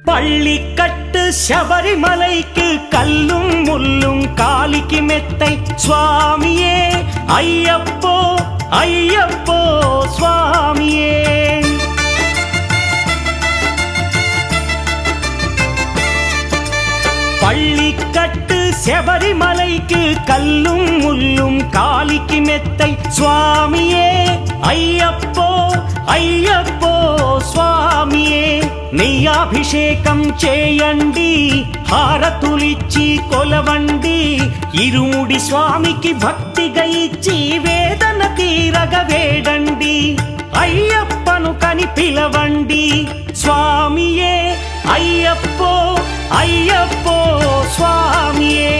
பள்ளிக்கட்டு சபரிமலைக்கு கல்லும் முள்ளும் காலிக்கு மெத்தை சுவாமியே ஐயப்போ ஐயப்போ சுவாமியே. பள்ளிக்கட்டு சபரிமலைக்கு கல்லும் முள்ளும் காலிக்கு மெத்தை சுவாமியே ஐயப்போ ஐயப்போ స్వామియే. నెయ్యాభిషేకం చేయండి హారతులిచ్చి కొలవండి ఇరుముడి స్వామికి భక్తిగా ఇచ్చి వేదన తీరగ వేడండి అయ్యప్పను కని పిలవండి స్వామియే అయ్యప్పో అయ్యప్పో స్వామియే.